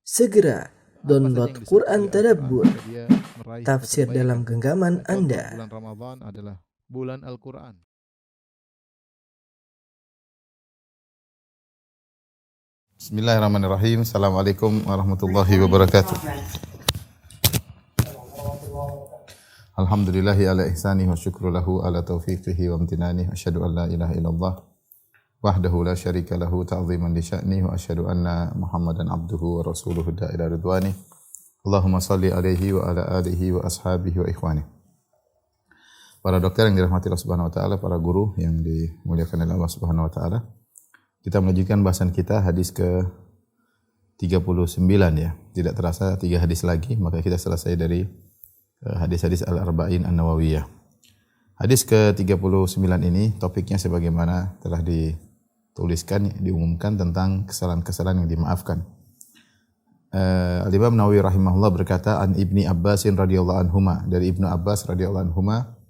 Segera download Quran Tadabbur, tafsir dalam genggaman Anda. Bulan Ramadan adalah bulan Al-Quran. Bismillahirrahmanirrahim. Assalamualaikum warahmatullahi wabarakatuh. Alhamdulillahi ala ihsanihi wa syukru lahu ala taufiqihi wa amtinanihi. Asyhadu an la ilaha illallah wahdahu la syarika lahu ta'ziman li sya'nihi wa asyhadu anna Muhammadan abduhu wa rasuluhu da'ila ridwani. Allahumma salli alaihi wa ala alihi wa ashabihi wa ikhwani. Para dokter yang dirahmati Allah Subhanahu wa taala, para guru yang dimuliakan oleh Allah Subhanahu wa taala. Kita melanjutkan bahasan kita hadis ke 39 ya. Tidak terasa 3 hadis lagi, maka kita selesai dari hadis-hadis Al-Arba'in An-Nawawiyah. Hadis ke-39 ini topiknya sebagaimana telah dituliskan, diumumkan tentang kesalahan-kesalahan yang dimaafkan. Al-Imam Nawawi rahimahullah berkata, an Ibni Abbasin radhiyallahu anhuma, dari Ibnu Abbas radhiyallahu anhuma,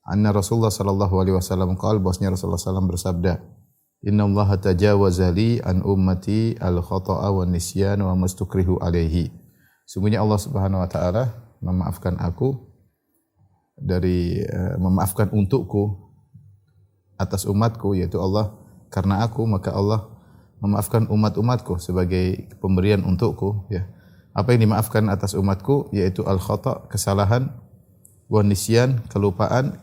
anna Rasulullah sallallahu alaihi wasallam qala, bahwasanya Rasulullah sallallahu bersabda, inna Allah tajawaza li an ummati al-khata'a wan nisyan wa mastukrihu alaihi. Sungguhnya Allah Subhanahu wa taala memaafkan aku dari memaafkan untukku atas umatku, yaitu Allah karena aku, maka Allah memaafkan umat-umatku sebagai pemberian untukku ya. Apa yang dimaafkan atas umatku yaitu al-khata', kesalahan, wa nisyan, kelupaan,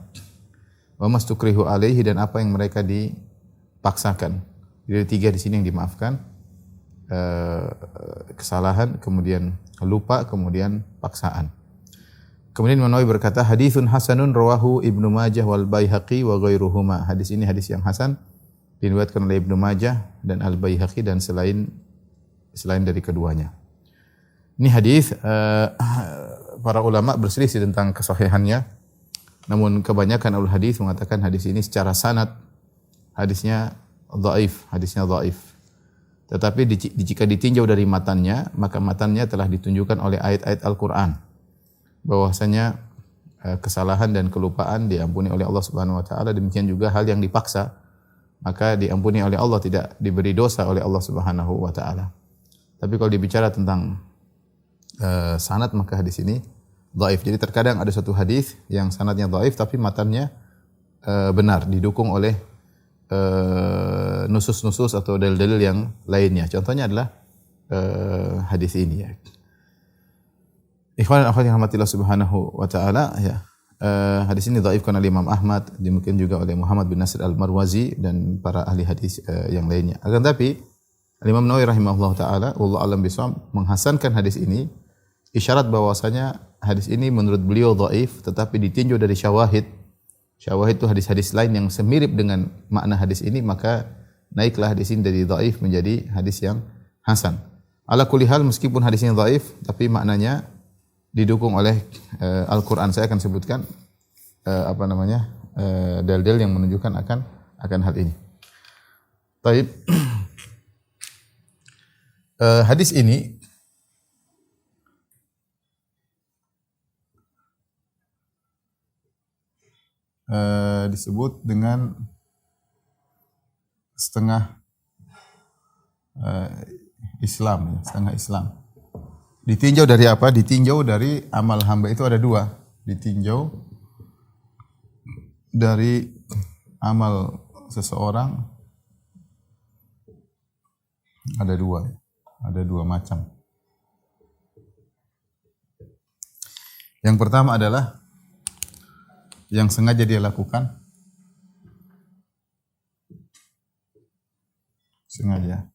wa mastukrihu alaihi, dan apa yang mereka dipaksakan. Jadi 3 di sini yang dimaafkan, kesalahan, kemudian lupa, kemudian paksaan. Kemudian Imam Nawawi berkata, haditsun hasanun rawahu Ibnu Majah wal Baihaqi wa ghairuhuma. Hadis ini hadis yang hasan, diriwayatkan oleh Ibnu Majah dan Al Baihaqi dan selain dari keduanya. Ini hadis para ulama berselisih tentang kesahihannya. Namun kebanyakan ulul hadis mengatakan hadis ini secara sanad hadisnya dhaif. Tetapi jika ditinjau dari matannya, maka matannya telah ditunjukkan oleh ayat-ayat Al-Qur'an bahwasanya kesalahan dan kelupaan diampuni oleh Allah Subhanahu wa taala, demikian juga hal yang dipaksa maka diampuni oleh Allah, tidak diberi dosa oleh Allah Subhanahu wa taala. Tapi kalau dibicara tentang sanad, maka hadis ini dhaif. Jadi terkadang ada satu hadis yang sanadnya dhaif tapi matannya benar, didukung oleh nusus-nusus atau dalil-dalil yang lainnya. Contohnya adalah hadis ini ya. Ikhwan dan akhwat yang rahmatillah Subhanahu wa taala ya. Hadis ini dhaifkan oleh Imam Ahmad, demikian juga oleh Muhammad bin Nasir Al-Marwazi dan para ahli hadis yang lainnya. Akan tapi Imam Nawawi rahimahullah taala, wallahu a'lam bishawab, menghasankan hadis ini, isyarat bahwasanya hadis ini menurut beliau dhaif, tetapi ditinjau dari syawahid itu hadis-hadis lain yang semirip dengan makna hadis ini, maka naiklah hadis ini dari dhaif menjadi hadis yang hasan. Ala kulli hal, meskipun hadis ini dhaif tapi maknanya didukung oleh Al-Quran. Saya akan sebutkan dalil-dalil yang menunjukkan akan hal ini. Baik. Hadis ini disebut dengan setengah Islam, setengah Islam. Ditinjau dari apa? Ditinjau dari amal hamba itu ada 2. Ditinjau dari amal seseorang ada 2. Ada 2 macam. Yang pertama adalah yang sengaja dia lakukan, sengaja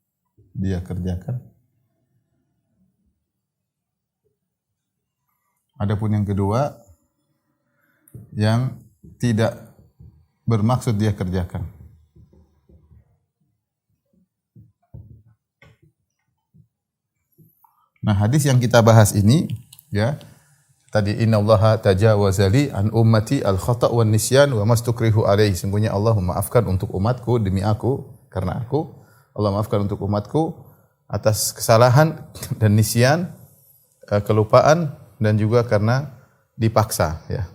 dia kerjakan. Adapun yang kedua, yang tidak bermaksud dia kerjakan. Nah, hadis yang kita bahas ini ya, tadi innallaha tajawaza li an ummati al-khata' wan nisyan wa mastukrihu alaihi. Sungguhnya Allah memaafkan untuk umatku demi aku, karena aku. Allah maafkan untuk umatku atas kesalahan dan nisyan, kelupaan, dan juga karena dipaksa ya.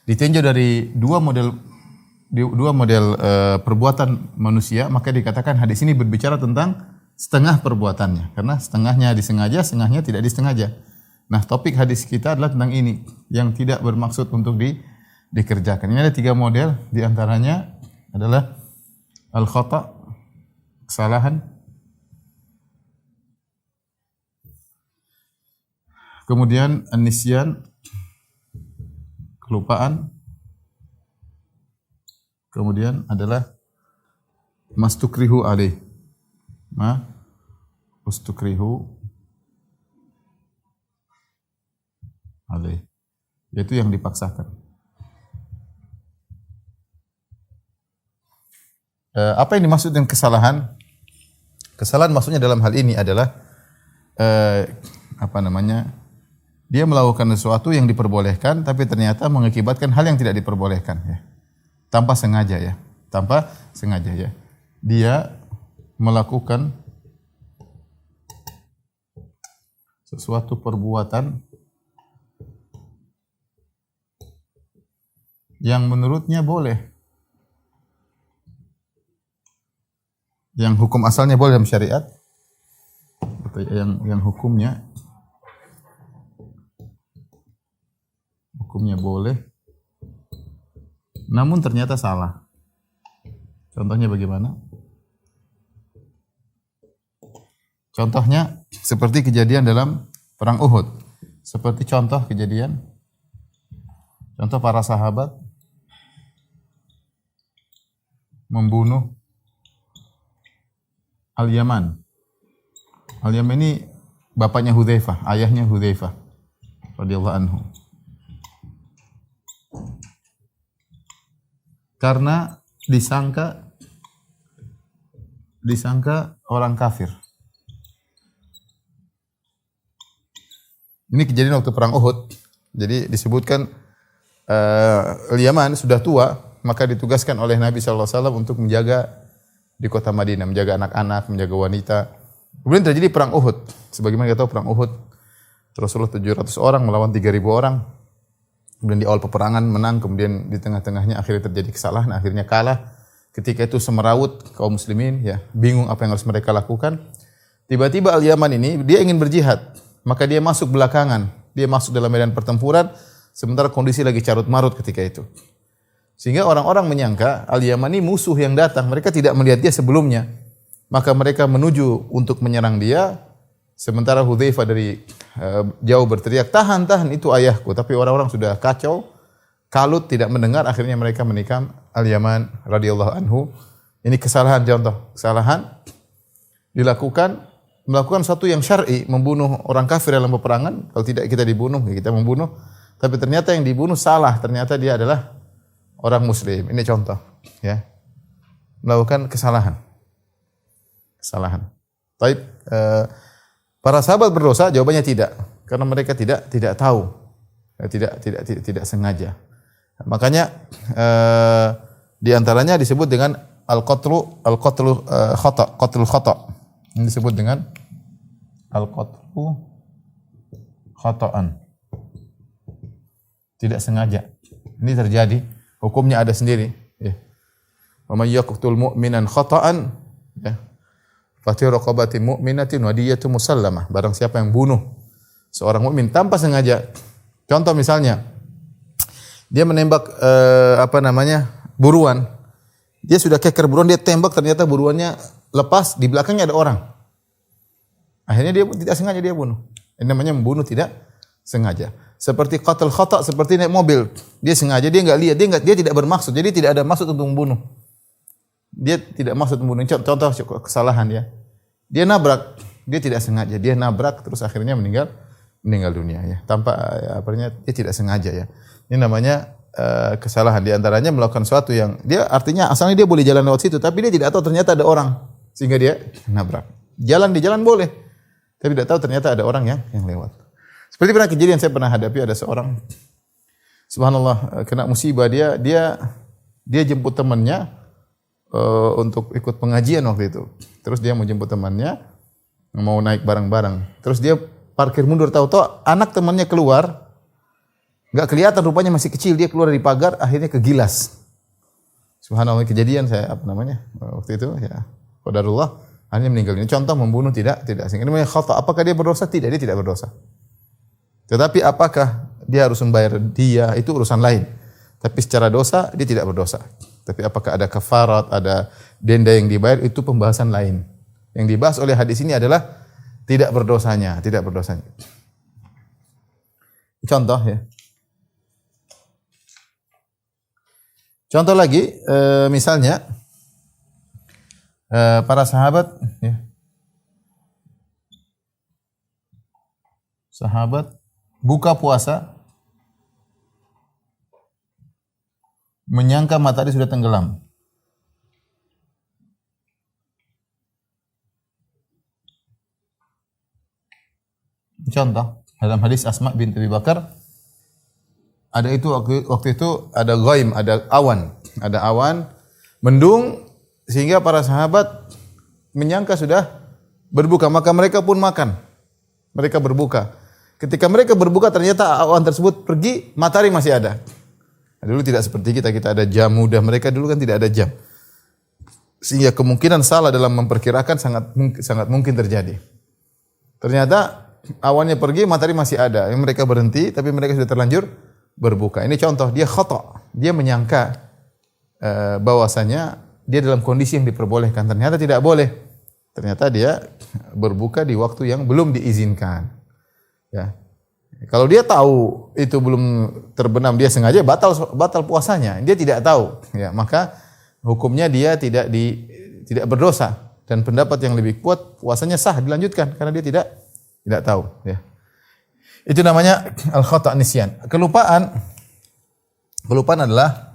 Ditinjau dari dua model perbuatan manusia, maka dikatakan hadis ini berbicara tentang setengah perbuatannya. Karena setengahnya disengaja, setengahnya tidak disengaja. Nah, topik hadis kita adalah tentang ini, yang tidak bermaksud untuk dikerjakan. Ini ada 3 model, di antaranya adalah al-khata', kesalahan. Kemudian an-nisyan, kelupaan. Kemudian adalah mastukrihu alaih. Mastukrihu alaih. Yaitu yang dipaksakan. Apa yang dimaksud dengan kesalahan? Kesalahan maksudnya dalam hal ini adalah dia melakukan sesuatu yang diperbolehkan tapi ternyata mengakibatkan hal yang tidak diperbolehkan ya. Tanpa sengaja ya. Dia melakukan sesuatu perbuatan yang menurutnya boleh. Yang hukum asalnya boleh dalam syariat, atau yang hukumnya boleh, namun ternyata salah. Contohnya bagaimana? Contohnya seperti kejadian dalam perang Uhud. Seperti contoh para sahabat membunuh Al-Yaman. Al-Yaman ini bapaknya Hudzaifah, ayahnya Hudzaifah radhiyallahu anhu. Karena disangka orang kafir. Ini kejadian waktu perang Uhud. Jadi disebutkan Al-Yaman sudah tua, maka ditugaskan oleh Nabi sallallahu alaihi wasallam untuk menjaga di kota Madinah, menjaga anak-anak, menjaga wanita. Kemudian terjadi perang Uhud. Sebagaimana kita tahu perang Uhud, Rasulullah 700 orang melawan 3.000 orang. Kemudian di awal peperangan menang, kemudian di tengah-tengahnya akhirnya terjadi kesalahan, akhirnya kalah. Ketika itu semerawut kaum muslimin, ya, bingung apa yang harus mereka lakukan. Tiba-tiba Al-Yaman ini dia ingin berjihad, maka dia masuk belakangan. Dia masuk dalam medan pertempuran sementara kondisi lagi carut marut ketika itu. Sehingga orang-orang menyangka Al-Yaman ini musuh yang datang. Mereka tidak melihat dia sebelumnya. Maka mereka menuju untuk menyerang dia. Sementara Hudzaifah dari jauh berteriak, tahan, itu ayahku. Tapi orang-orang sudah kacau, kalut, tidak mendengar. Akhirnya mereka menikam Al-Yaman radhiyallahu anhu. Ini kesalahan contoh. Kesalahan melakukan satu yang syar'i, membunuh orang kafir dalam peperangan. Kalau tidak kita dibunuh, ya kita membunuh. Tapi ternyata yang dibunuh salah. Ternyata dia adalah orang muslim. Ini contoh, ya. Melakukan kesalahan. Baik, para sahabat berdosa? Jawabannya tidak, karena mereka tidak tahu, tidak sengaja. Makanya di antaranya disebut dengan al-qatlu khata. Ini disebut dengan al-qatlu khata'an. Tidak sengaja. Ini terjadi. Hukumnya ada sendiri. Ya. Wa may yaqtul mu'minan khata'an, ya, fati raqabati mu'minatin wa diyatu musallamah. Barang siapa yang bunuh seorang mukmin tanpa sengaja. Contoh misalnya, dia menembak buruan. Dia sudah keker buruan, dia tembak, ternyata buruannya lepas, di belakangnya ada orang. Akhirnya dia tidak sengaja dia bunuh. Ini namanya membunuh tidak sengaja. Seperti qatl khata', seperti naik mobil. Dia sengaja, dia enggak lihat, dia tidak bermaksud. Jadi tidak ada maksud untuk membunuh. Dia tidak maksud membunuh. Contoh kesalahan ya. Dia nabrak, dia tidak sengaja. Dia nabrak terus akhirnya meninggal dunia ya. Tanpa dia tidak sengaja ya. Ini namanya kesalahan. Di antaranya melakukan sesuatu yang dia artinya asalnya dia boleh jalan lewat situ, tapi dia tidak tahu ternyata ada orang sehingga dia nabrak. Jalan di jalan boleh, tapi tidak tahu ternyata ada orang yang lewat. Seperti pernah kejadian saya pernah hadapi, ada seorang subhanallah kena musibah, dia jemput temannya untuk ikut pengajian waktu itu. Terus dia mau jemput temannya, mau naik bareng-bareng. Terus dia parkir mundur, tahu-tahu anak temannya keluar, enggak kelihatan, rupanya masih kecil, dia keluar dari pagar, akhirnya kegilas. Subhanallah, kejadian saya waktu itu ya, qadarullah, Hanya meninggal ini. Contoh membunuh tidak. Sehingga ini namanya khata. Apakah dia berdosa? Tidak, dia tidak berdosa. Tetapi apakah dia harus membayar dia, itu urusan lain. Tapi secara dosa dia tidak berdosa. Tapi apakah ada kafarat, ada denda yang dibayar, itu pembahasan lain. Yang dibahas oleh hadis ini adalah tidak berdosanya. Contoh ya. Contoh lagi, misalnya para sahabat, ya, sahabat buka puasa menyangka matahari sudah tenggelam. Contoh dalam hadis Asma binti Abi Bakar, ada itu waktu itu ada ghaim, ada awan, mendung sehingga para sahabat menyangka sudah berbuka, maka mereka pun makan. Mereka berbuka. Ketika mereka berbuka ternyata awan tersebut pergi, matahari masih ada. Dulu tidak seperti kita ada jam mudah, mereka dulu kan tidak ada jam. Sehingga kemungkinan salah dalam memperkirakan sangat mungkin terjadi. Ternyata awannya pergi, matahari masih ada. Yang mereka berhenti, tapi mereka sudah terlanjur berbuka. Ini contoh, dia khata. Dia menyangka bahwasanya dia dalam kondisi yang diperbolehkan. Ternyata tidak boleh. Ternyata dia berbuka di waktu yang belum diizinkan. Ya. Kalau dia tahu itu belum terbenam, dia sengaja batal puasanya. Dia tidak tahu, ya, maka hukumnya dia tidak berdosa, dan pendapat yang lebih kuat puasanya sah dilanjutkan karena dia tidak tahu, ya. Itu namanya al-khata' nisyan. Kelupaan adalah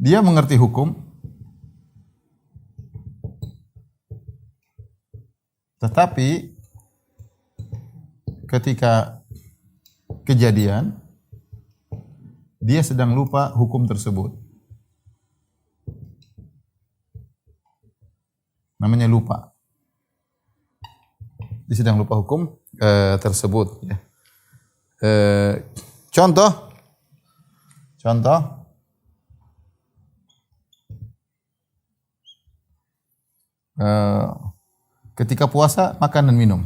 dia mengerti hukum tetapi ketika kejadian dia sedang lupa hukum tersebut. Namanya lupa. Dia sedang lupa hukum tersebut, ya. Contoh ketika puasa makan dan minum.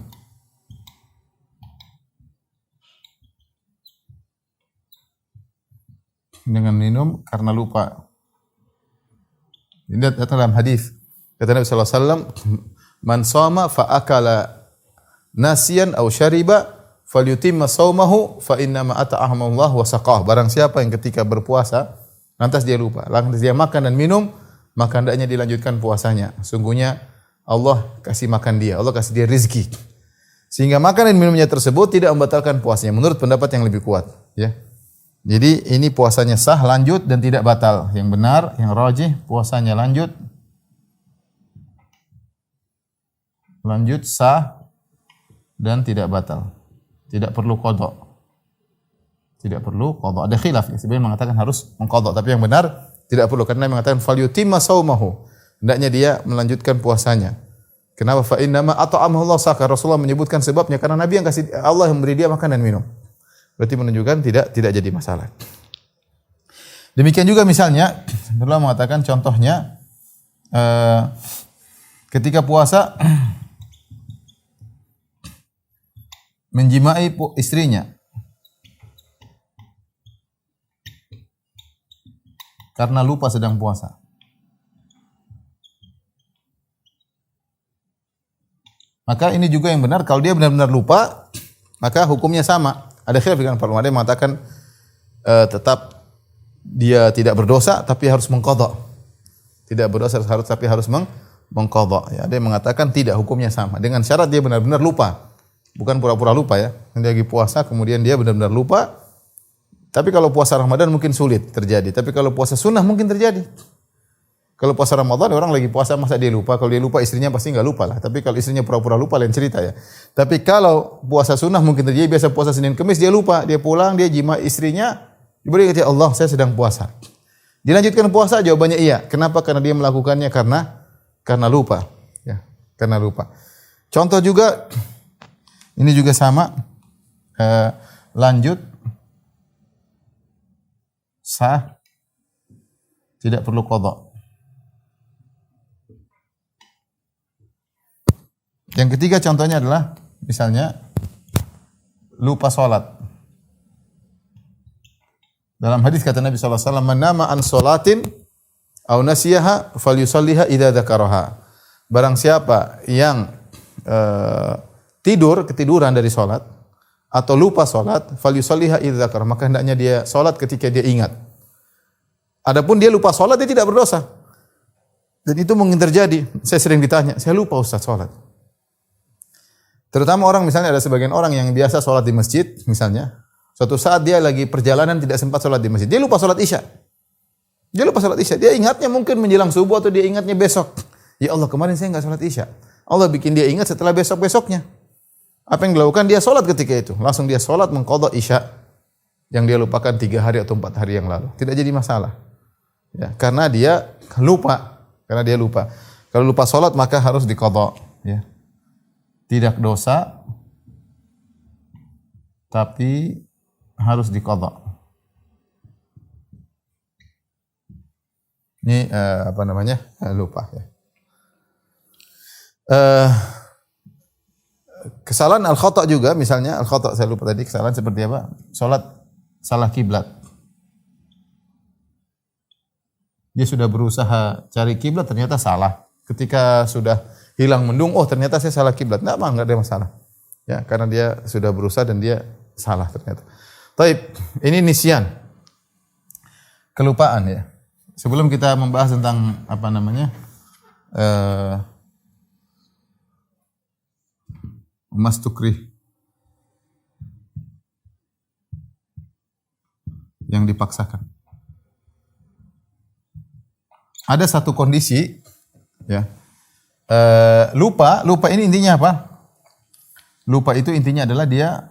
Dengan minum karena lupa. Ini datang dalam hadis. Kata Nabi sallallahu alaihi wasallam, "Man shama fa akala nasiyan aw syariba falyutimma shaumahu fa inna ma at'amahu Allah wa saqah." Barang siapa yang ketika berpuasa lantas dia lupa, lantas dia makan dan minum, maka hendaknya dilanjutkan puasanya. Sungguhnya Allah kasih makan dia, Allah kasih dia rezeki. Sehingga makan dan minumnya tersebut tidak membatalkan puasanya menurut pendapat yang lebih kuat, ya. Jadi ini puasanya sah, lanjut dan tidak batal. Yang benar, yang rajih, puasanya lanjut, sah dan tidak batal. Tidak perlu qadha. Ada khilaf, ya. Sebenarnya mengatakan harus mengqadha, tapi yang benar tidak perlu karena mengatakan falyutimma saumahu. Hendaknya dia melanjutkan puasanya. Kenapa? Fa inna ma at'amahu Allah saqah. Rasulullah menyebutkan sebabnya karena Nabi yang kasih, Allah yang memberi dia makan dan minum. Berarti menunjukkan tidak jadi masalah. Demikian juga misalnya, Rasulullah mengatakan contohnya ketika puasa menjimai istrinya karena lupa sedang puasa. Maka ini juga yang benar, kalau dia benar-benar lupa, maka hukumnya sama. Ada khilaf dengan para ulama, ada yang mengatakan tetap dia tidak berdosa tapi harus mengqadha. Tidak berdosa tapi harus mengqadha. Ya, ada yang mengatakan tidak, hukumnya sama. Dengan syarat dia benar-benar lupa. Bukan pura-pura lupa, ya. Dia lagi puasa kemudian dia benar-benar lupa. Tapi kalau puasa Ramadan mungkin sulit terjadi, tapi kalau puasa sunnah mungkin terjadi. Kalau puasa Ramadan orang lagi puasa masa dia lupa? Kalau dia lupa istrinya pasti enggak lupa lah. Tapi kalau istrinya pura-pura lupa lain cerita, ya. Tapi kalau puasa sunnah mungkin terjadi. Biasa puasa Senin Kamis dia lupa, dia pulang dia jima istrinya, diberi kata Allah saya sedang puasa. Dilanjutkan puasa, jawabannya iya. Kenapa? Karena dia melakukannya karena lupa, ya. Karena lupa. Contoh juga ini juga sama, lanjut sah, tidak perlu qadha. Yang ketiga contohnya adalah misalnya lupa sholat. Dalam hadis kata Nabi SAW, "Man nama an sholatin aw nasiyaha falyusalliha idza dzakaraha." Barang siapa yang ketiduran dari sholat atau lupa sholat, falyusalliha idza dzakaraha, maka hendaknya dia sholat ketika dia ingat. Adapun dia lupa sholat, dia tidak berdosa. Dan itu mungkin terjadi. Saya sering ditanya, saya lupa Ustaz sholat. Terutama orang, misalnya ada sebagian orang yang biasa sholat di masjid, misalnya, suatu saat dia lagi perjalanan tidak sempat sholat di masjid. Dia lupa sholat isya. Dia ingatnya mungkin menjelang subuh atau dia ingatnya besok. Ya Allah, kemarin saya enggak sholat isya. Allah bikin dia ingat setelah besok-besoknya. Apa yang dilakukan? Dia sholat ketika itu. Langsung dia sholat mengqadha isya yang dia lupakan 3 hari atau 4 hari yang lalu. Tidak jadi masalah. Ya, karena dia lupa. Kalau lupa sholat maka harus diqadha. Ya. Tidak dosa, tapi harus diqadha. Ini lupa ya. Kesalahan al-khata' juga, misalnya al-khata' saya lupa tadi, kesalahan seperti apa? Salat salah kiblat. Dia sudah berusaha cari kiblat, ternyata salah. Ketika sudah hilang mendung, oh ternyata saya salah kiblat. Enggak ada masalah. Ya, karena dia sudah berusaha dan dia salah ternyata. Taib, ini nisyan. Kelupaan ya. Sebelum kita membahas tentang mastukrih yang dipaksakan. Ada satu kondisi ya. Lupa ini intinya apa? Lupa itu intinya adalah dia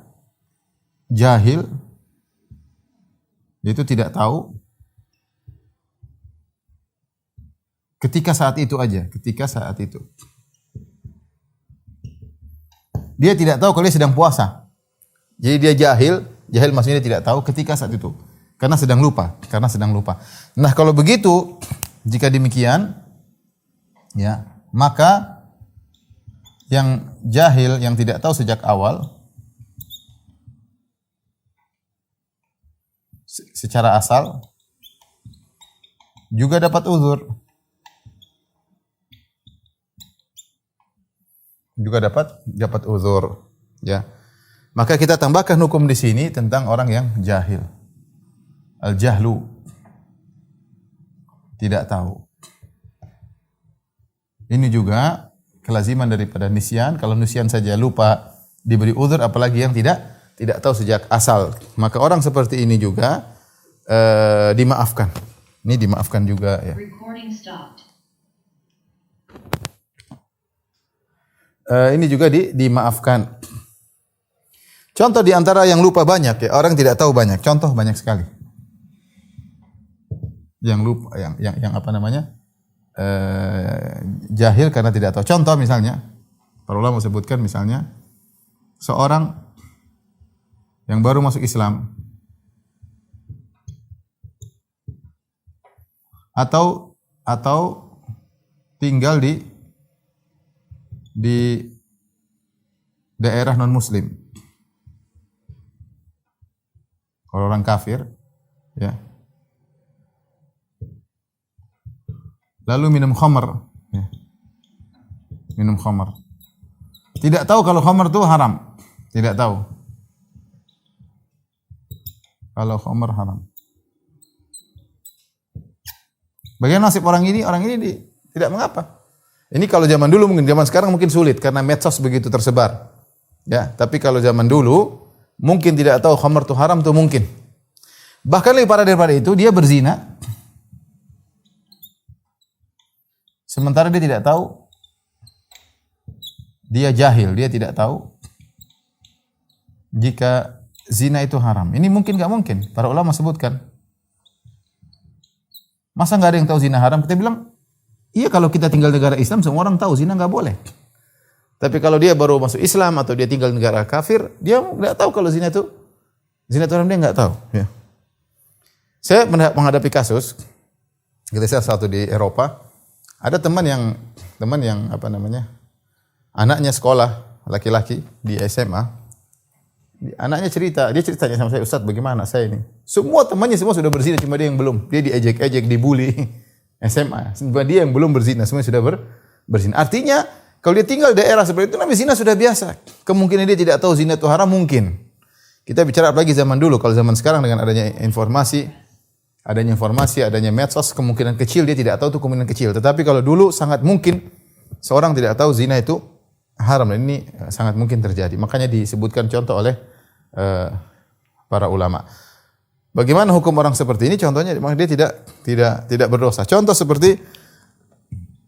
jahil, yaitu tidak tahu ketika saat itu. Dia tidak tahu kalau dia sedang puasa. Jadi dia jahil maksudnya dia tidak tahu ketika saat itu. Karena sedang lupa. Nah, kalau begitu, jika demikian, ya, maka yang jahil, yang tidak tahu sejak awal, secara asal, juga dapat uzur. Ya. Maka kita tambahkan hukum di sini tentang orang yang jahil. Al-jahlu, tidak tahu. Ini juga kelaziman daripada nisyan. Kalau nisyan saja lupa diberi uzur, apalagi yang tidak tahu sejak asal. Maka orang seperti ini juga dimaafkan. Ini dimaafkan juga ya. Ini juga dimaafkan. Contoh di antara yang lupa banyak ya, orang tidak tahu banyak. Contoh banyak sekali. Yang lupa, yang jahil karena tidak tahu. Contoh misalnya, para ulama sebutkan misalnya seorang yang baru masuk Islam atau tinggal di daerah non muslim. Kalau orang kafir, ya. Lalu minum khamar, ya. Minum khamar. Tidak tahu kalau khamar itu haram. Tidak tahu. Kalau khamar haram. Bagaimana nasib orang ini? Orang ini tidak mengapa. Ini kalau zaman dulu, mungkin zaman sekarang mungkin sulit karena medsos begitu tersebar. Ya, tapi kalau zaman dulu mungkin tidak tahu khamar itu haram itu mungkin. Bahkan lebih parah daripada itu, dia berzina. Sementara dia tidak tahu, dia jahil, dia tidak tahu jika zina itu haram. Ini mungkin enggak mungkin? Para ulama sebutkan. Masa enggak ada yang tahu zina haram? Kita bilang, iya, kalau kita tinggal di negara Islam, semua orang tahu zina enggak boleh. Tapi kalau dia baru masuk Islam atau dia tinggal di negara kafir, dia enggak tahu kalau zina itu haram, dia enggak tahu. Ya. Saya menghadapi kasus, ketika saya satu di Eropa, ada teman yang Anaknya sekolah, laki-laki di SMA. Anaknya cerita, dia ceritanya sama saya, Ustaz, bagaimana anak saya ini? Semua temannya semua sudah berzina, cuma dia yang belum. Dia diejek-ejek, dibully. SMA. Cuma dia yang belum berzina, semua sudah berzina. Artinya, kalau dia tinggal di daerah seperti itu, namanya zina sudah biasa. Kemungkinan dia tidak tahu zina itu haram, mungkin. Kita bicara apalagi zaman dulu. Kalau zaman sekarang dengan adanya informasi, adanya medsos, kemungkinan kecil dia tidak tahu itu kemungkinan kecil. Tetapi kalau dulu sangat mungkin seorang tidak tahu zina itu haram, dan ini sangat mungkin terjadi. Makanya disebutkan contoh oleh para ulama. Bagaimana hukum orang seperti ini? Contohnya, dia tidak berdosa. Contoh seperti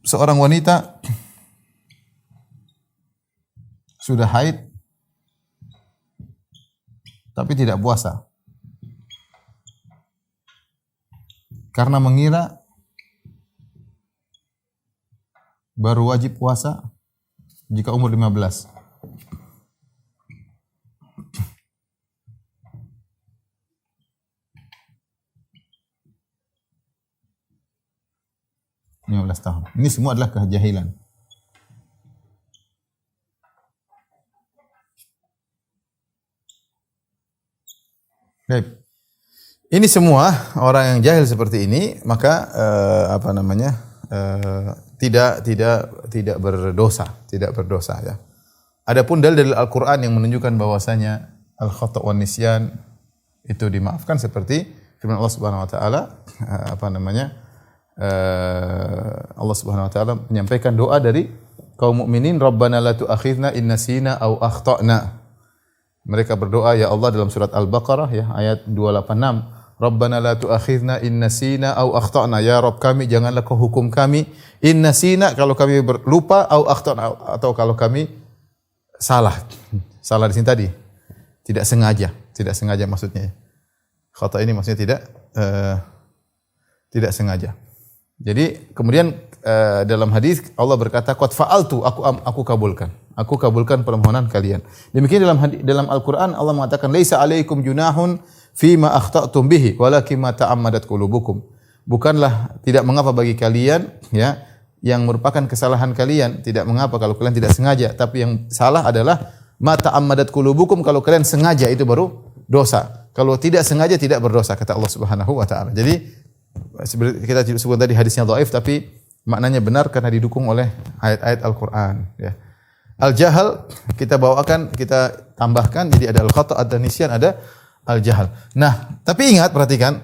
seorang wanita sudah haid tapi tidak puasa karena mengira baru wajib puasa jika umur 15. Tahun. Ini semua adalah kejahilan. Baik. Ini semua orang yang jahil seperti ini, maka tidak berdosa ya. Adapun dalil Al-Qur'an yang menunjukkan bahwasanya al-khata' wan nisyan itu dimaafkan seperti firman Allah Subhanahu wa taala, Allah Subhanahu wa taala menyampaikan doa dari kaum mukminin, Rabbana la tu'akhidna in nasina aw akhtana. Mereka berdoa, ya Allah, dalam surat Al-Baqarah ya, ayat 286, Rabbana la tu'akhidna in nasina aw akhtana. Ya Rabb kami, janganlah kau hukum kami in nasina, kalau kami lupa, aw akhtana, atau kalau kami salah. Salah di sini tadi tidak sengaja maksudnya. Khata ini maksudnya tidak sengaja. Jadi kemudian dalam hadis Allah berkata, qad fa'altu, aku kabulkan. Aku kabulkan permohonan kalian. Demikian dalam Al-Qur'an Allah mengatakan, laisa 'alaikum junahun fima akhta'tum bihi walakin ma ta'ammadat qulubukum. Bukanlah, tidak mengapa bagi kalian ya yang merupakan kesalahan kalian, tidak mengapa kalau kalian tidak sengaja, tapi yang salah adalah ma ta'ammadat qulubukum, kalau kalian sengaja itu baru dosa. Kalau tidak sengaja tidak berdosa, kata Allah Subhanahu wa taala. Jadi seperti kita sebut tadi hadisnya dhaif, tapi maknanya benar karena didukung oleh ayat-ayat Al-Qur'an ya. Al-jahal kita bawakan, kita tambahkan, jadi ada al-khata', ada nisyan, ada al-jahal. Nah, tapi ingat, perhatikan,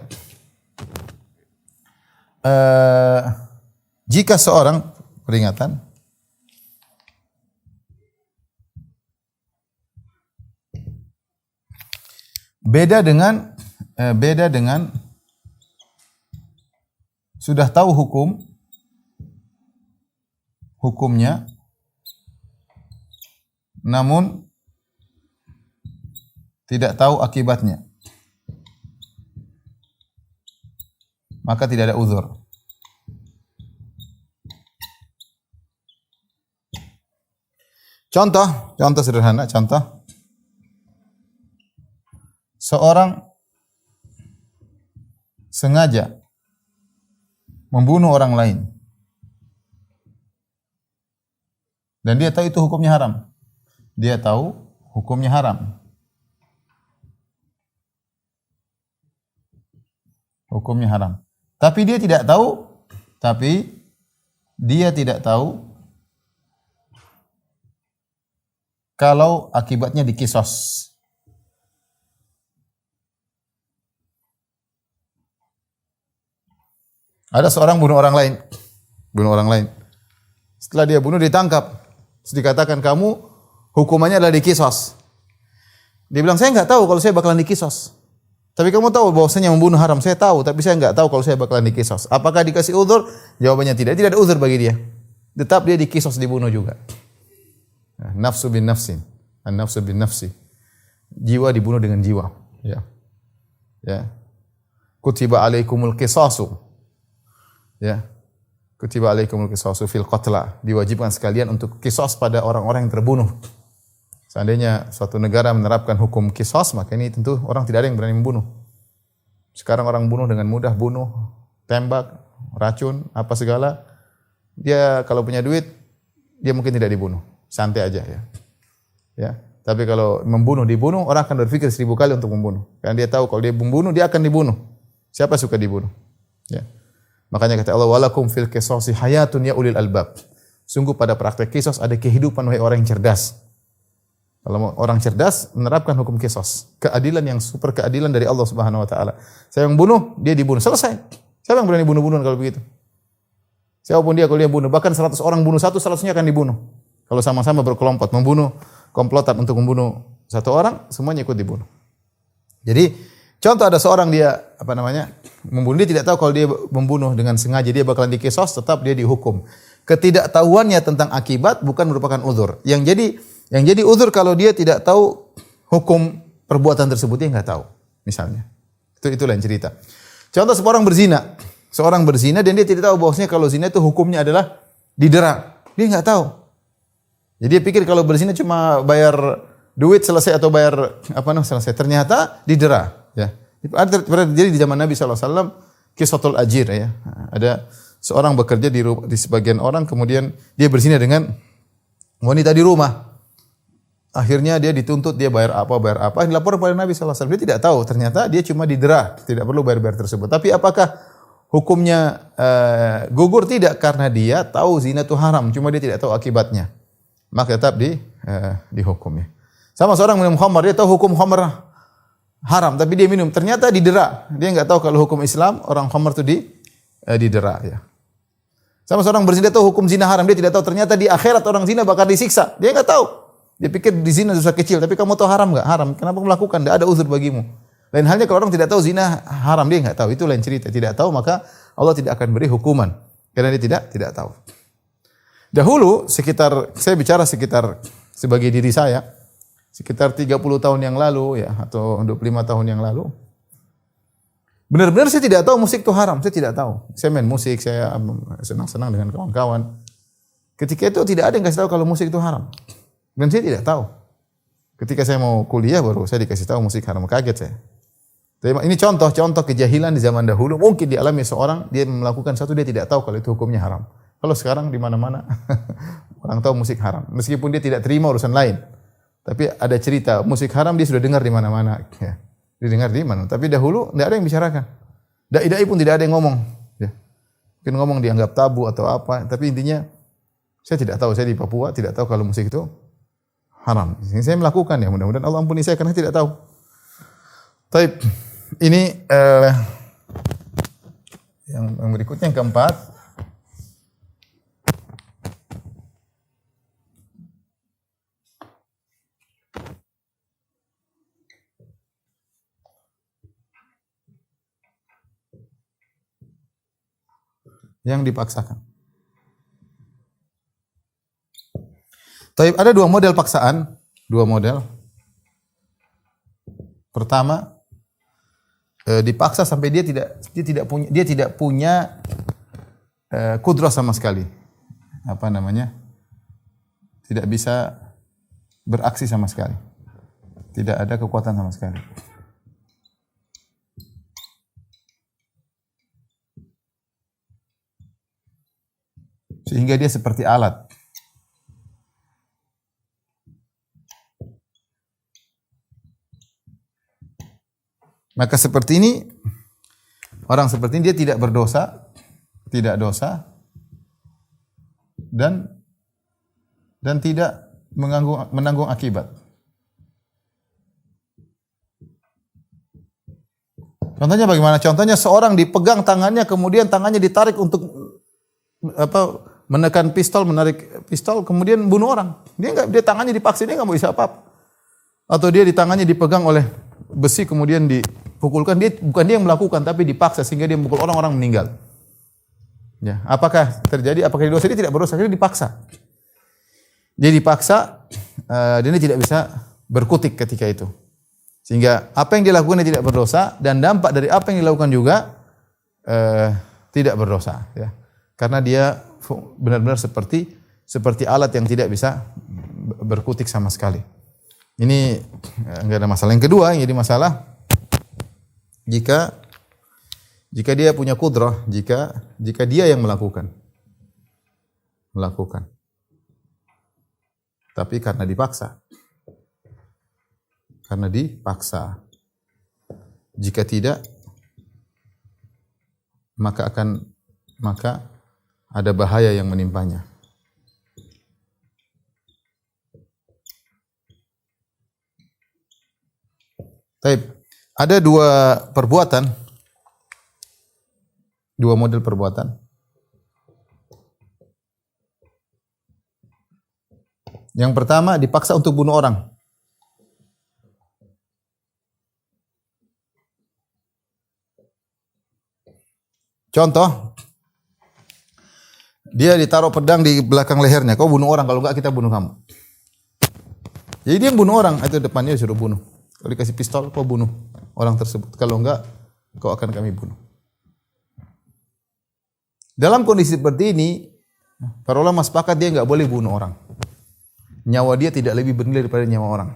jika seorang, peringatan, beda dengan sudah tahu hukumnya, namun tidak tahu akibatnya, maka tidak ada uzur. Contoh sederhana, seorang sengaja membunuh orang lain dan dia tahu itu hukumnya haram. Dia tahu hukumnya haram. Hukumnya haram. Tapi dia tidak tahu kalau akibatnya dikisos. Ada seorang bunuh orang lain. Setelah dia bunuh, ditangkap. Terus dikatakan, kamu hukumannya adalah dikisos. Dia bilang, saya enggak tahu kalau saya bakalan dikisos. Tapi kamu tahu bahwasanya membunuh haram. Saya tahu, tapi saya enggak tahu kalau saya bakalan dikisos. Apakah dikasih uzur? Jawabannya tidak. Tidak ada uzur bagi dia. Tetap dia dikisos, dibunuh juga. Nafsu bin nafsin. An-nafsu bin nafsi. Jiwa dibunuh dengan jiwa. Ya. Kutiba alaikumul qisasu. Ya. Kutiba alaikumul qisasu fil qatla. Diwajibkan sekalian untuk qisas pada orang-orang yang terbunuh. Seandainya suatu negara menerapkan hukum qisas, maka ini tentu orang tidak ada yang berani membunuh. Sekarang orang bunuh dengan mudah, bunuh, tembak, racun, apa segala. Dia kalau punya duit, dia mungkin tidak dibunuh. santai aja ya. Ya. Tapi kalau dibunuh, orang akan berpikir 1000 kali untuk membunuh. Karena dia tahu kalau dia membunuh, dia akan dibunuh. Siapa suka dibunuh? Ya. Makanya kata Allah, walakum fil qisasi hayatun ya ulil albab. Sungguh pada praktek kisos ada kehidupan wahai orang yang cerdas. Kalau orang cerdas menerapkan hukum kisos, keadilan yang super keadilan dari Allah Subhanahu wa taala. Saya yang bunuh, dia dibunuh. Selesai. Siapa yang berani bunuh-bunuhan kalau begitu? Siapapun dia kalau dia bunuh, bahkan 100 orang bunuh satu, 100-nya akan dibunuh. Kalau sama-sama berkelompok membunuh, komplotan untuk membunuh satu orang, semuanya ikut dibunuh. Jadi contoh ada seorang dia membunuh, dia tidak tahu kalau dia membunuh dengan sengaja dia bakalan dikisos, tetap dia dihukum. Ketidaktahuannya tentang akibat bukan merupakan uzur. Yang jadi uzur kalau dia tidak tahu hukum perbuatan tersebut, dia nggak tahu. Misalnya, itu lain cerita. Contoh seorang berzina dan dia tidak tahu bahwasanya kalau zina itu hukumnya adalah didera. Dia nggak tahu. Jadi dia pikir kalau berzina cuma bayar duit selesai atau bayar selesai. Ternyata didera. Ya. Ada terjadi di zaman Nabi SAW, Qisatul Ajir ya. Ada seorang bekerja di sebagian orang, kemudian dia berzina dengan wanita di rumah. Akhirnya dia dituntut, dia bayar apa, dilapor kepada Nabi SAW. Dia tidak tahu, ternyata dia cuma didera, tidak perlu bayar tersebut. Tapi apakah hukumnya gugur? Tidak, karena dia tahu zina itu haram, cuma dia tidak tahu akibatnya. Maka tetap dihukum ya. Sama seorang minum khamar, dia tahu hukum khamar haram, tapi dia minum, ternyata didera. Dia enggak tahu kalau hukum Islam orang khamar itu didera ya. Sama seorang berzina, dia tahu hukum zina haram, dia tidak tahu ternyata di akhirat orang zina bakal disiksa. Dia enggak tahu. Dia pikir di zina dosa kecil, tapi kamu tahu haram enggak? Haram. Kenapa melakukan? Tidak ada uzur bagimu. Lain halnya kalau orang tidak tahu zina haram, dia enggak tahu. Itu lain cerita. Tidak tahu, maka Allah tidak akan beri hukuman karena dia tidak tahu. Dahulu saya bicara sebagai diri saya, sekitar 30 tahun yang lalu ya, atau 25 tahun yang lalu. Benar-benar saya tidak tahu musik itu haram, saya tidak tahu. Saya main musik, saya senang-senang dengan kawan-kawan. Ketika itu tidak ada yang kasih tahu kalau musik itu haram. Dan saya tidak tahu. Ketika saya mau kuliah baru saya dikasih tahu musik haram, kaget saya. Tapi ini contoh kejahilan di zaman dahulu, mungkin dialami seorang, dia melakukan satu, dia tidak tahu kalau itu hukumnya haram. Kalau sekarang di mana-mana orang tahu musik haram, meskipun dia tidak terima urusan lain. Tapi ada cerita musik haram dia sudah dengar di mana-mana. Ya. Didengar di mana? Tapi dahulu tidak ada yang bicarakan. Dai-dai pun tidak ada yang ngomong. Ya. Mungkin ngomong dianggap tabu atau apa. Tapi intinya saya tidak tahu. Saya di Papua tidak tahu kalau musik itu haram. Ini saya melakukan ya. Mudah-mudahan Allah ampuni saya karena tidak tahu. Tapi ini yang berikutnya yang keempat. Yang dipaksakan. Tapi ada dua model paksaan, Pertama, dipaksa sampai dia tidak punya kudrah sama sekali. Tidak bisa beraksi sama sekali. Tidak ada kekuatan sama sekali. Sehingga dia seperti alat. Maka seperti ini, orang seperti ini dia tidak berdosa, tidak dosa, dan tidak menanggung akibat. Contohnya bagaimana? Contohnya seorang dipegang tangannya, kemudian tangannya ditarik untuk menekan pistol, menarik pistol, kemudian bunuh orang. Dia tangannya dipaksa, dia nggak mau bisa apa-apa. Atau dia di tangannya dipegang oleh besi, kemudian dipukulkan. Bukan dia yang melakukan, tapi dipaksa sehingga dia memukul orang meninggal. Ya, apakah terjadi? Apakah dia dosa? Dia tidak berdosa, dia dipaksa. Dia dipaksa, dan dia tidak bisa berkutik ketika itu. Sehingga apa yang dilakukan dia tidak berdosa, dan dampak dari apa yang dilakukan juga tidak berdosa. Ya. Karena dia benar-benar seperti alat yang tidak bisa berkutik sama sekali. Ini enggak ada masalah. Yang kedua yang jadi masalah, jika dia punya kudrah, jika dia yang melakukan. Tapi karena dipaksa. Karena dipaksa. Jika tidak, maka ada bahaya yang menimpanya. Baik, ada dua model perbuatan. Yang pertama, dipaksa untuk bunuh orang. Contoh, dia ditaruh pedang di belakang lehernya. Kau bunuh orang, kalau enggak kita bunuh kamu. Jadi dia bunuh orang, itu depannya disuruh bunuh. Kalau dikasih pistol, kau bunuh orang tersebut. Kalau enggak, kau akan kami bunuh. Dalam kondisi seperti ini, para ulama sepakat dia enggak boleh bunuh orang. Nyawa dia tidak lebih bernilai daripada nyawa orang.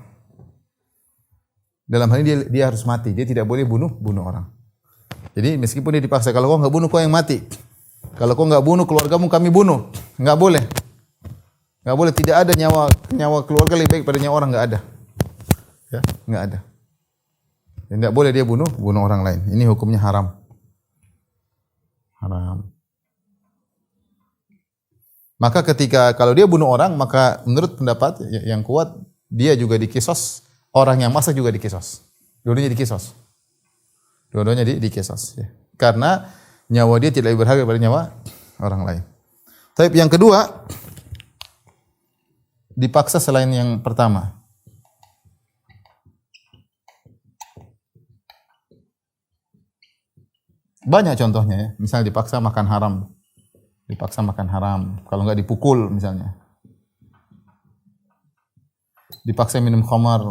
Dalam hal ini dia harus mati. Dia tidak boleh bunuh orang. Jadi meskipun dia dipaksa, kalau kau enggak bunuh, kau yang mati. Kalau kau enggak bunuh, keluargamu kami bunuh. Enggak boleh. Enggak boleh, tidak ada nyawa keluarga lebih baik pada nyawa orang, enggak ada. Ya, enggak ada. Enggak boleh dia bunuh orang lain. Ini hukumnya haram. Haram. Maka kalau dia bunuh orang, maka menurut pendapat yang kuat, dia juga dikisos, orang yang masak juga dikisos. Dua-duanya dikisos. Dua-duanya dikisos. Ya. Karena nyawa dia tidak lebih berharga daripada nyawa orang lain. Tapi yang kedua, dipaksa selain yang pertama. Banyak contohnya ya. Misalnya dipaksa makan haram. Dipaksa makan haram. Kalau enggak dipukul misalnya. Dipaksa minum khamar.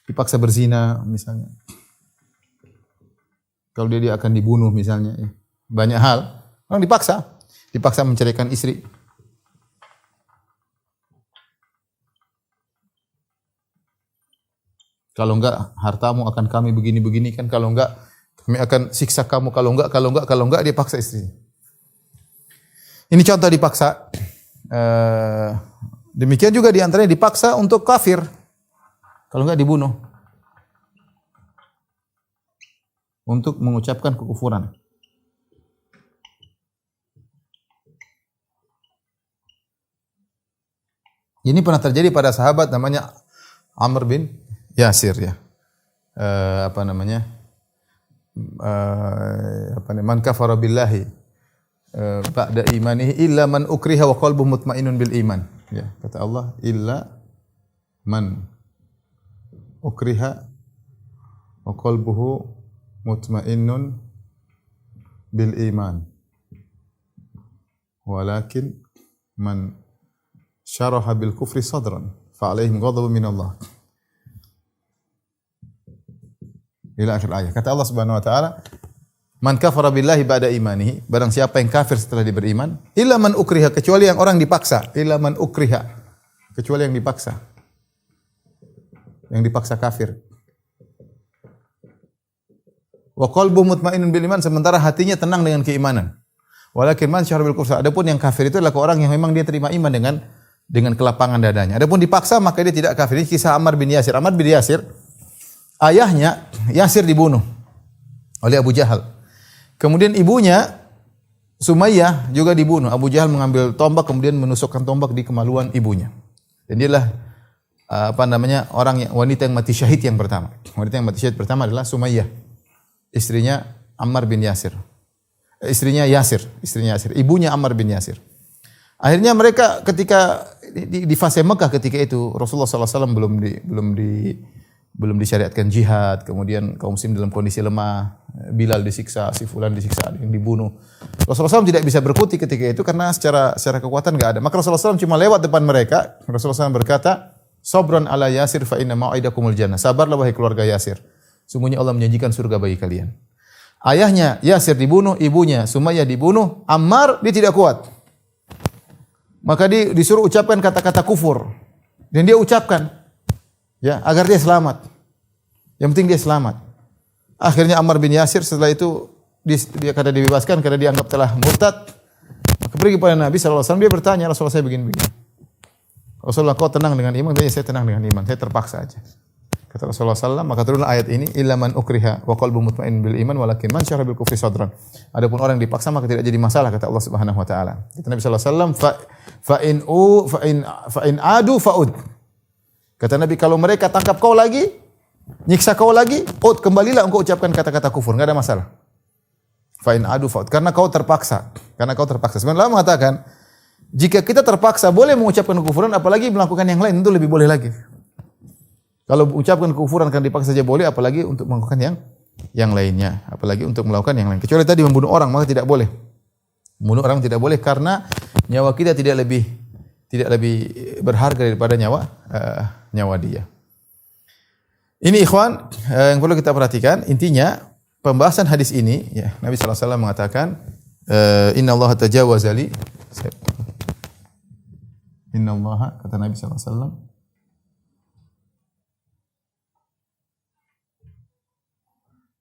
Dipaksa berzina misalnya. Kalau dia akan dibunuh misalnya. Banyak hal. Orang dipaksa. Dipaksa menceraikan istri. Kalau enggak hartamu akan kami begini-begini kan. Kalau enggak kami akan siksa kamu. Kalau enggak dia paksa istrinya. Ini contoh dipaksa. Demikian juga diantaranya dipaksa untuk kafir. Kalau enggak dibunuh. Untuk mengucapkan kekufuran. Ini pernah terjadi pada sahabat namanya Amr bin Yasir ya. Man kafara billahi ba'da imanihi illa man ukriha wa qalbuhu mutmainnun bil iman. Ya, kata Allah illa man ukriha wa qalbuhu mutmainnun bil iman. Walakin man syaraha bil kufri sadran fa alaihim ghadabun min Allah. Ila akhir ayat. Kata Allah Subhanahu wa taala, "Man kafara billahi ba'da imanihi", barang siapa yang kafir setelah dia beriman, illa man ukriha, kecuali yang orang dipaksa, illa man ukriha, kecuali yang dipaksa. Yang dipaksa kafir. Wa qalbuhu mutmainnun bil iman, sementara hatinya tenang dengan keimanan. Walakin man syarra bil kufri, adapun yang kafir itu adalah orang yang memang dia terima iman dengan kelapangan dadanya. Adapun dipaksa maka dia tidak kafir. Ini kisah Ammar bin Yasir. Ammar bin Yasir, ayahnya Yasir dibunuh oleh Abu Jahal. Kemudian ibunya Sumayyah juga dibunuh. Abu Jahal mengambil tombak kemudian menusukkan tombak di kemaluan ibunya. Dan dialah wanita yang mati syahid yang pertama. Wanita yang mati syahid pertama adalah Sumayyah, istrinya Ammar bin Yasir. Istrinya Yasir. Ibunya Ammar bin Yasir. Akhirnya mereka ketika di fase Mekah ketika itu Rasulullah SAW belum disyariatkan jihad, kemudian kaum muslim dalam kondisi lemah, Bilal disiksa, si fulan disiksa, yang dibunuh. Rasulullah SAW tidak bisa berkutik ketika itu karena secara kekuatan enggak ada. Maka Rasulullah SAW cuma lewat depan mereka. Rasulullah SAW berkata, "Sabran ala Yasir fa inna mau'idakumul jannah." Sabarlah wahai keluarga Yasir. Sungguhnya Allah menjanjikan surga bagi kalian. Ayahnya Yasir dibunuh, ibunya Sumayyah dibunuh, Ammar dia tidak kuat. Maka dia disuruh ucapkan kata-kata kufur. Dan dia ucapkan, ya, agar dia selamat. Yang penting dia selamat. Akhirnya Ammar bin Yasir setelah itu dia kada dibebaskan karena dianggap telah murtad, maka pergi kepada Nabi sallallahu alaihi wasallam, dia bertanya, Rasulullah saya begini-begini. Rasulullah, kau tenang dengan iman? Saya tenang dengan iman, saya terpaksa aja. Kata Rasulullah SAW, maka turunlah ayat ini, illa man ukriha wa qalbu mutmain bil iman walakin man syarha bil kufri sadran. Adapun orang yang dipaksa maka tidak jadi masalah, kata Allah Subhanahu wa taala. Kata Nabi sallallahu alaihi wasallam, fa in adu faud. Kata Nabi, kalau mereka tangkap kau lagi, nyiksa kau lagi, kembalilah engkau ucapkan kata-kata kufur, enggak ada masalah. Fa in adu faud, karena kau terpaksa. Sebenarnya Allah mengatakan, jika kita terpaksa boleh mengucapkan kekufuran, apalagi melakukan yang lain, itu lebih boleh lagi. Kalau ucapkan kekufuran karena dipaksa saja boleh, apalagi untuk melakukan yang lainnya, apalagi untuk melakukan yang lain. Kecuali tadi membunuh orang, maka tidak boleh. Membunuh orang tidak boleh karena nyawa kita tidak lebih berharga daripada nyawa dia. Ini ikhwan yang perlu kita perhatikan. Intinya pembahasan hadis ini, ya, Nabi sallallahu alaihi wasallam mengatakan, innallaha tajawaza li. Innallaha, kata Nabi sallallahu alaihi wasallam,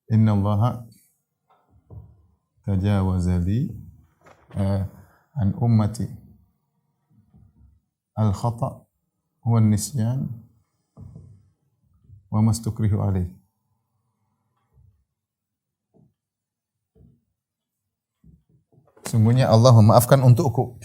innallaha tajawaza li an ummati al-khata' wa an-nisyan wa mastukrihu alaih. Sungguhnya Allah memaafkan untukku.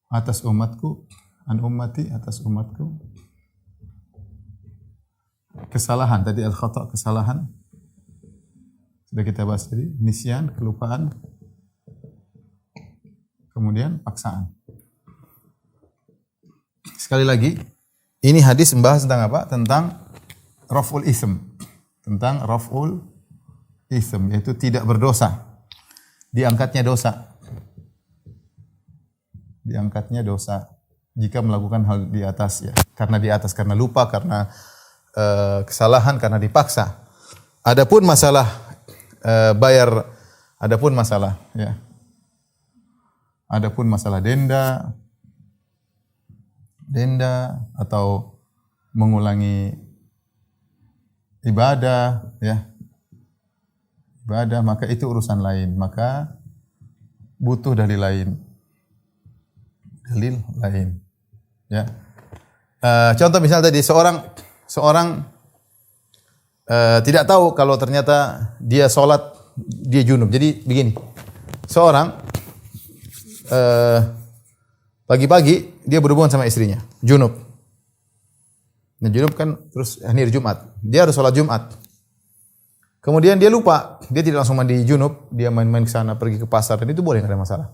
Atas umatku, an ummati, atas umatku. Kesalahan tadi, al-khata', kesalahan. Sudah kita bahas tadi, nisyan, kelupaan. Kemudian paksaan. Sekali lagi, ini hadis membahas tentang apa? Tentang raf'ul ism. Yaitu tidak berdosa. Diangkatnya dosa jika melakukan hal di atas, ya. Karena lupa, karena kesalahan, karena dipaksa. Adapun masalah bayar, adapun masalah denda atau mengulangi ibadah, maka itu urusan lain, maka butuh dalil lain, ya. Contoh misalnya tadi seorang tidak tahu kalau ternyata dia sholat, dia junub. Jadi begini, seorang pagi-pagi dia berhubungan sama istrinya, junub. Nah, junub kan terus hari Jumat, dia harus sholat Jumat. Kemudian dia lupa, dia tidak langsung mandi junub, dia main-main ke sana, pergi ke pasar, dan itu boleh, tidak ada masalah.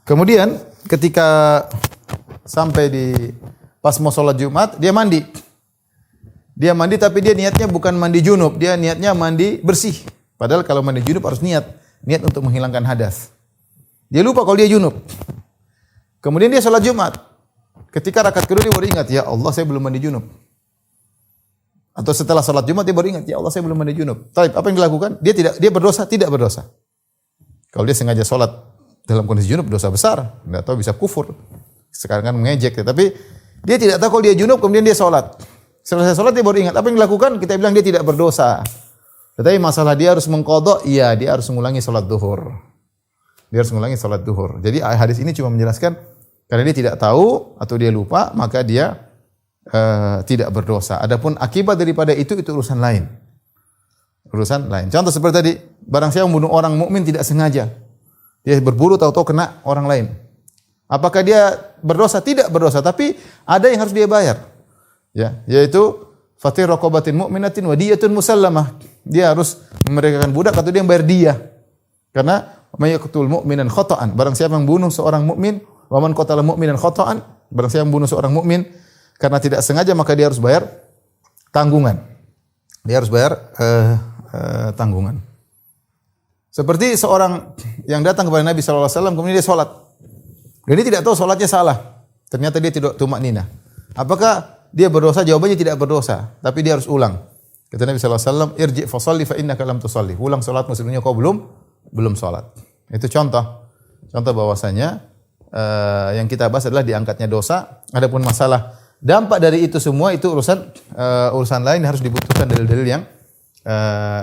Kemudian ketika sampai pas mau sholat Jumat, dia mandi. Tapi dia niatnya bukan mandi junub, dia niatnya mandi bersih. Padahal kalau mandi junub harus niat untuk menghilangkan hadas. Dia lupa kalau dia junub. Kemudian dia sholat Jumat. Ketika rakaat kedua dia baru ingat, ya Allah saya belum mandi junub. Atau setelah sholat Jumat dia baru ingat, ya Allah saya belum mandi junub. Tapi apa yang dilakukan? Dia berdosa? Tidak berdosa. Kalau dia sengaja sholat dalam kondisi junub, dosa besar. Tidak tahu, bisa kufur. Sekarang kan mengejek. Tapi dia tidak tahu kalau dia junub, kemudian dia sholat. Selesai sholat dia baru ingat. Apa yang dilakukan? Kita bilang dia tidak berdosa. Tetapi masalah dia harus mengqadha, iya, dia harus mengulangi sholat duhur. Jadi hadis ini cuma menjelaskan karena dia tidak tahu atau dia lupa, maka dia tidak berdosa. Adapun akibat daripada itu urusan lain. Contoh seperti tadi, barang siapa membunuh orang mukmin tidak sengaja, dia berburu tahu-tahu kena orang lain. Apakah dia berdosa? Tidak berdosa, tapi ada yang harus dia bayar. Ya, yaitu fatir raqabatin mu'minatin wa diyatun musallamah. Dia harus memerdekakan budak atau dia bayar diyah. Karena may yaqtul mu'minan khata'an, barang siapa yang bunuh seorang mukmin, wa man qatala mu'minan khata'an, barang siapa yang bunuh seorang mukmin karena tidak sengaja, maka dia harus bayar tanggungan. Tanggungan. Seperti seorang yang datang kepada Nabi sallallahu alaihi wasallam kemudian dia salat. Dan dia tidak tahu salatnya salah. Ternyata dia tidak tumakninah. Apakah dia berdosa? Jawabannya tidak berdosa, tapi dia harus ulang. Kata Nabi sallallahu alaihi wasallam, "Irji' fa shalli fa innaka lam tusalli." Ulang salatmu, sebelumnya kau belum salat. Itu contoh contoh bahwasanya yang kita bahas adalah diangkatnya dosa. Adapun masalah dampak dari itu semua itu urusan lain, harus dibutuhkan dalil-dalil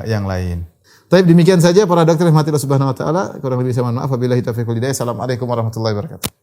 yang lain. Baik, demikian saja para dokter rahmatillah subhanahu wa taala. Kurang lebih saya mohon maaf. Wabillahi taufiq wal hidayah. Assalamualaikum warahmatullahi wabarakatuh.